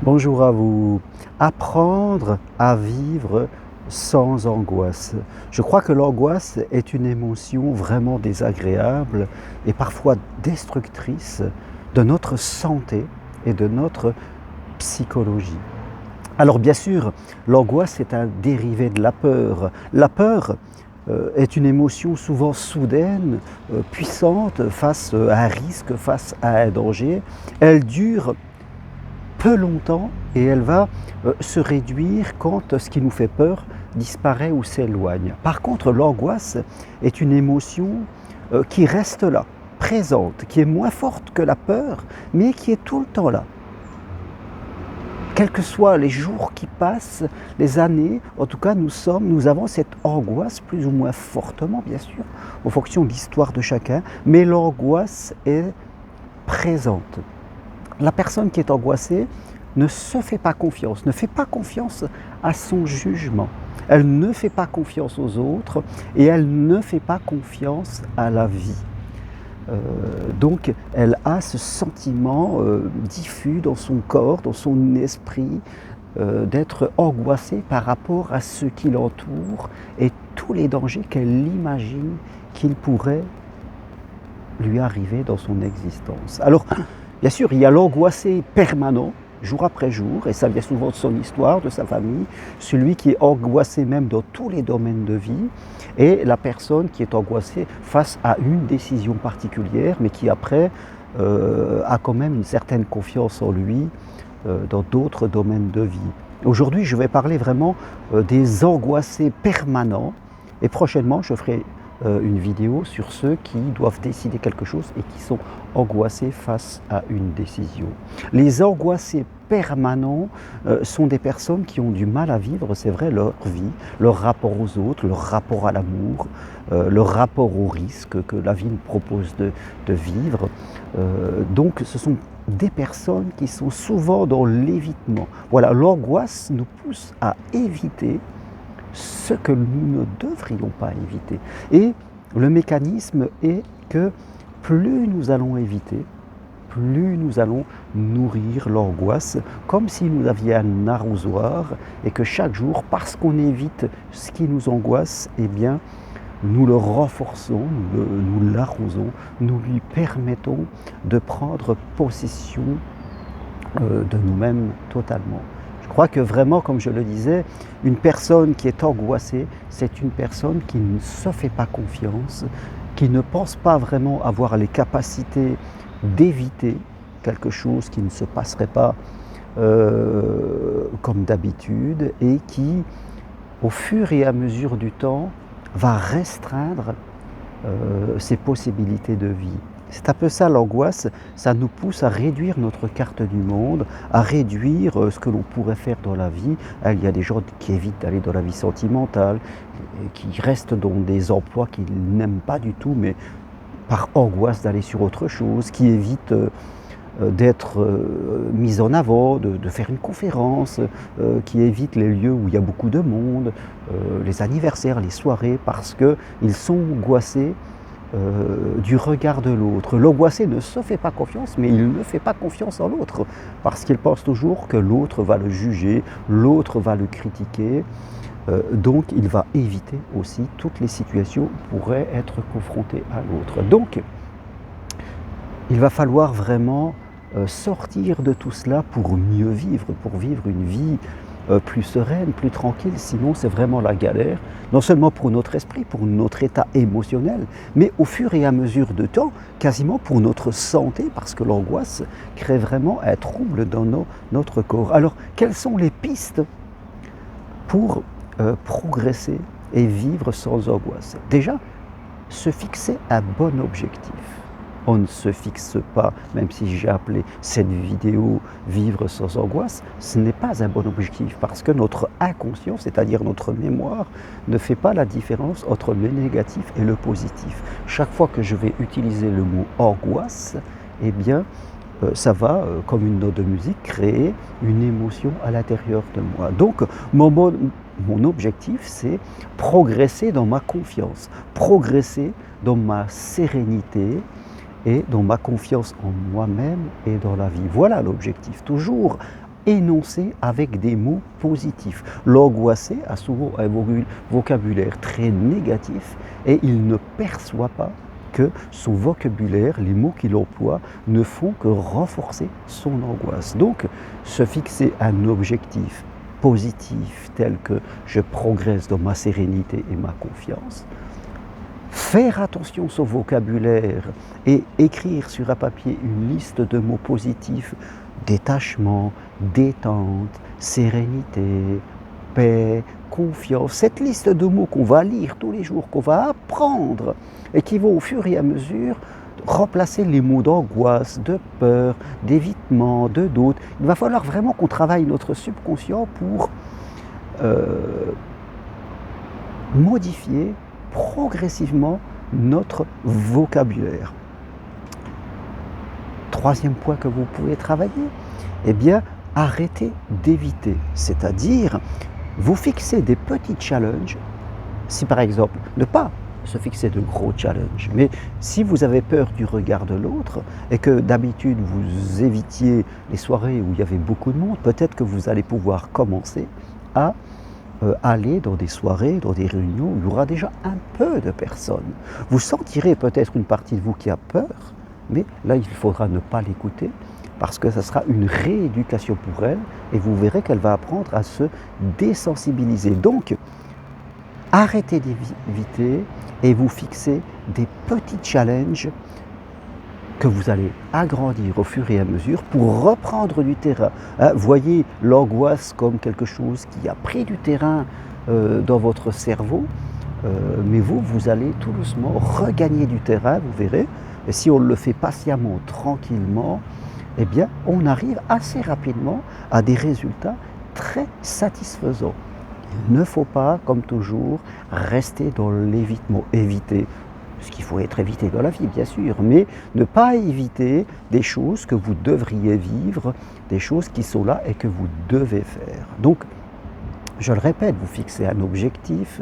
Bonjour à vous. Apprendre à vivre sans angoisse. Je crois que l'angoisse est une émotion vraiment désagréable et parfois destructrice de notre santé et de notre psychologie. Alors bien sûr, l'angoisse est un dérivé de la peur. La peur est une émotion souvent soudaine, puissante face à un risque, face à un danger. Elle dure peu longtemps et elle va se réduire quand ce qui nous fait peur disparaît ou s'éloigne. Par contre, l'angoisse est une émotion qui reste là, présente, qui est moins forte que la peur, mais qui est tout le temps là. Quels que soient les jours qui passent, les années, en tout cas nous avons cette angoisse plus ou moins fortement, bien sûr, en fonction de l'histoire de chacun, mais l'angoisse est présente. La personne qui est angoissée ne se fait pas confiance, ne fait pas confiance à son jugement. Elle ne fait pas confiance aux autres et elle ne fait pas confiance à la vie. Donc elle a ce sentiment diffus dans son corps, dans son esprit, d'être angoissée par rapport à ce qui l'entoure et tous les dangers qu'elle imagine qu'il pourrait lui arriver dans son existence. Alors, bien sûr, il y a l'angoissé permanent, jour après jour, et ça vient souvent de son histoire, de sa famille, celui qui est angoissé même dans tous les domaines de vie, et la personne qui est angoissée face à une décision particulière, mais qui après a quand même une certaine confiance en lui dans d'autres domaines de vie. Aujourd'hui, je vais parler vraiment des angoissés permanents, et prochainement, je ferai une vidéo sur ceux qui doivent décider quelque chose et qui sont angoissés face à une décision. Les angoissés permanents sont des personnes qui ont du mal à vivre, c'est vrai, leur vie, leur rapport aux autres, leur rapport à l'amour, leur rapport au risque que la vie nous propose de vivre. Donc ce sont des personnes qui sont souvent dans l'évitement. Voilà, l'angoisse nous pousse à éviter ce que nous ne devrions pas éviter. Et le mécanisme est que plus nous allons éviter, plus nous allons nourrir l'angoisse, comme si nous avions un arrosoir et que chaque jour, parce qu'on évite ce qui nous angoisse, eh bien, nous le renforçons, nous l'arrosons, nous lui permettons de prendre possession de nous-mêmes totalement. Je crois que vraiment, comme je le disais, une personne qui est angoissée, c'est une personne qui ne se fait pas confiance, qui ne pense pas vraiment avoir les capacités d'éviter quelque chose qui ne se passerait pas comme d'habitude et qui, au fur et à mesure du temps, va restreindre ses possibilités de vie. C'est un peu ça l'angoisse, ça nous pousse à réduire notre carte du monde, à réduire ce que l'on pourrait faire dans la vie. Il y a des gens qui évitent d'aller dans la vie sentimentale, qui restent dans des emplois qu'ils n'aiment pas du tout, mais par angoisse d'aller sur autre chose, qui évitent d'être mis en avant, de faire une conférence, qui évite les lieux où il y a beaucoup de monde, les anniversaires, les soirées, parce qu'ils sont angoissés du regard de l'autre. L'angoissé ne se fait pas confiance, mais il ne fait pas confiance en l'autre, parce qu'il pense toujours que l'autre va le juger, l'autre va le critiquer, donc il va éviter aussi toutes les situations où il pourrait être confronté à l'autre. Donc, il va falloir vraiment sortir de tout cela pour mieux vivre, pour vivre une vie plus sereine, plus tranquille, sinon c'est vraiment la galère, non seulement pour notre esprit, pour notre état émotionnel, mais au fur et à mesure de temps, quasiment pour notre santé, parce que l'angoisse crée vraiment un trouble dans notre corps. Alors, quelles sont les pistes pour progresser et vivre sans angoisse? Déjà, se fixer un bon objectif. On ne se fixe pas, même si j'ai appelé cette vidéo « Vivre sans angoisse », ce n'est pas un bon objectif parce que notre inconscient, c'est-à-dire notre mémoire, ne fait pas la différence entre le négatif et le positif. Chaque fois que je vais utiliser le mot « angoisse », eh bien, ça va, comme une note de musique, créer une émotion à l'intérieur de moi. Donc, mon objectif, c'est progresser dans ma confiance, progresser dans ma sérénité, et dans ma confiance en moi-même et dans la vie. Voilà l'objectif, toujours énoncer avec des mots positifs. L'angoissé a souvent un vocabulaire très négatif et il ne perçoit pas que son vocabulaire, les mots qu'il emploie, ne font que renforcer son angoisse. Donc, se fixer un objectif positif tel que je progresse dans ma sérénité et ma confiance, faire attention à son vocabulaire et écrire sur un papier une liste de mots positifs, détachement, détente, sérénité, paix, confiance, cette liste de mots qu'on va lire tous les jours, qu'on va apprendre et qui vont au fur et à mesure remplacer les mots d'angoisse, de peur, d'évitement, de doute. Il va falloir vraiment qu'on travaille notre subconscient pour modifier progressivement notre vocabulaire. Troisième point que vous pouvez travailler, eh bien, arrêtez d'éviter, c'est-à-dire vous fixez des petits challenges. Si par exemple, ne pas se fixer de gros challenges, mais si vous avez peur du regard de l'autre et que d'habitude vous évitiez les soirées où il y avait beaucoup de monde, peut-être que vous allez pouvoir commencer à aller dans des soirées, dans des réunions où il y aura déjà un peu de personnes. Vous sentirez peut-être une partie de vous qui a peur, mais là il faudra ne pas l'écouter parce que ça sera une rééducation pour elle et vous verrez qu'elle va apprendre à se désensibiliser. Donc, arrêtez d'éviter et vous fixez des petits challenges que vous allez agrandir au fur et à mesure pour reprendre du terrain. Voyez l'angoisse comme quelque chose qui a pris du terrain dans votre cerveau, mais vous allez tout doucement regagner du terrain, vous verrez. Et si on le fait patiemment, tranquillement, eh bien, on arrive assez rapidement à des résultats très satisfaisants. Il ne faut pas, comme toujours, rester dans l'évitement, éviter ce qu'il faut être évité dans la vie, bien sûr, mais ne pas éviter des choses que vous devriez vivre, des choses qui sont là et que vous devez faire. Donc, je le répète, vous fixez un objectif,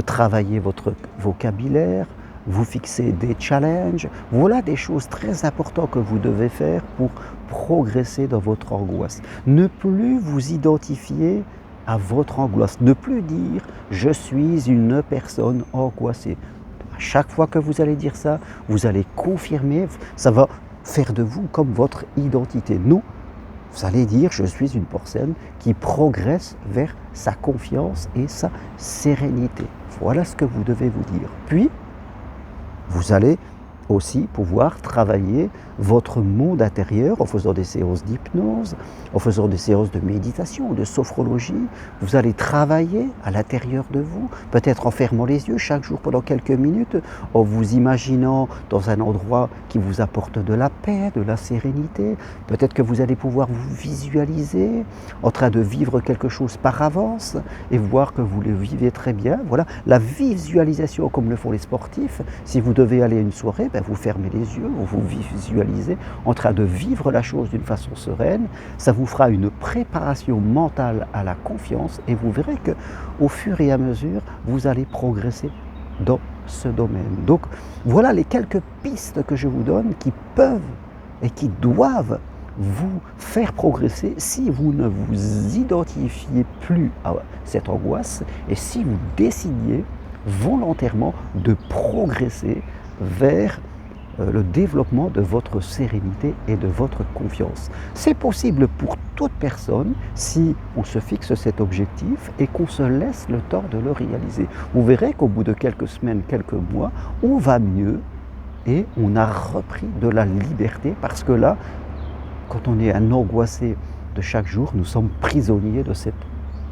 travaillez votre vocabulaire, vous fixez des challenges, voilà des choses très importantes que vous devez faire pour progresser dans votre angoisse. Ne plus vous identifier à votre angoisse, ne plus dire « je suis une personne angoissée ». Chaque fois que vous allez dire ça, vous allez confirmer, ça va faire de vous comme votre identité. Non, vous allez dire je suis une personne qui progresse vers sa confiance et sa sérénité. Voilà ce que vous devez vous dire. Puis, vous allez aussi pouvoir travailler votre monde intérieur en faisant des séances d'hypnose, en faisant des séances de méditation, de sophrologie. Vous allez travailler à l'intérieur de vous, peut-être en fermant les yeux chaque jour pendant quelques minutes, en vous imaginant dans un endroit qui vous apporte de la paix, de la sérénité. Peut-être que vous allez pouvoir vous visualiser en train de vivre quelque chose par avance et voir que vous le vivez très bien. Voilà, la visualisation comme le font les sportifs. Si vous devez aller à une soirée, vous fermez les yeux, vous vous visualisez en train de vivre la chose d'une façon sereine. Ça vous fera une préparation mentale à la confiance et vous verrez que au fur et à mesure, vous allez progresser dans ce domaine. Donc voilà les quelques pistes que je vous donne qui peuvent et qui doivent vous faire progresser si vous ne vous identifiez plus à cette angoisse et si vous décidiez volontairement de progresser vers le développement de votre sérénité et de votre confiance. C'est possible pour toute personne si on se fixe cet objectif et qu'on se laisse le temps de le réaliser. Vous verrez qu'au bout de quelques semaines, quelques mois, on va mieux et on a repris de la liberté parce que là, quand on est un angoissé de chaque jour, nous sommes prisonniers de cette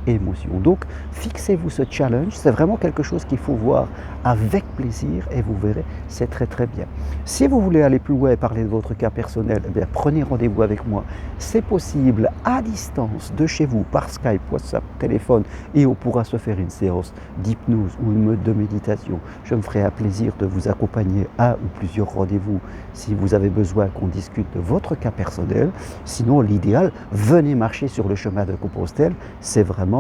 émotion. Donc, fixez-vous ce challenge, c'est vraiment quelque chose qu'il faut voir avec plaisir et vous verrez, c'est très très bien. Si vous voulez aller plus loin et parler de votre cas personnel, eh bien, prenez rendez-vous avec moi. C'est possible à distance de chez vous par Skype, WhatsApp, téléphone et on pourra se faire une séance d'hypnose ou de méditation. Je me ferai un plaisir de vous accompagner à ou plusieurs rendez-vous si vous avez besoin qu'on discute de votre cas personnel. Sinon, l'idéal, venez marcher sur le chemin de Compostelle, c'est vraiment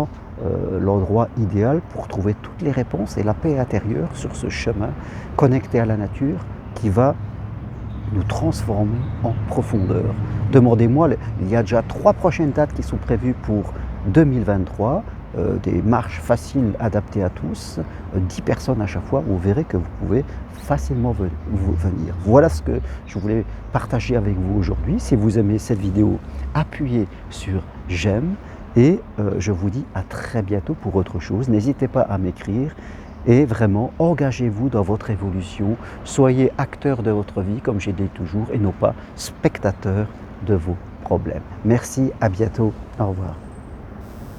l'endroit idéal pour trouver toutes les réponses et la paix intérieure sur ce chemin connecté à la nature qui va nous transformer en profondeur. Demandez-moi, il y a déjà 3 prochaines dates qui sont prévues pour 2023, des marches faciles adaptées à tous, 10 personnes à chaque fois. Vous verrez que vous pouvez facilement venir. Voilà ce que je voulais partager avec vous aujourd'hui. Si vous aimez cette vidéo, appuyez sur j'aime et je vous dis à très bientôt pour autre chose. N'hésitez pas à m'écrire. Et vraiment, engagez-vous dans votre évolution, soyez acteur de votre vie, comme j'ai dit toujours, et non pas spectateur de vos problèmes. Merci, à bientôt, au revoir.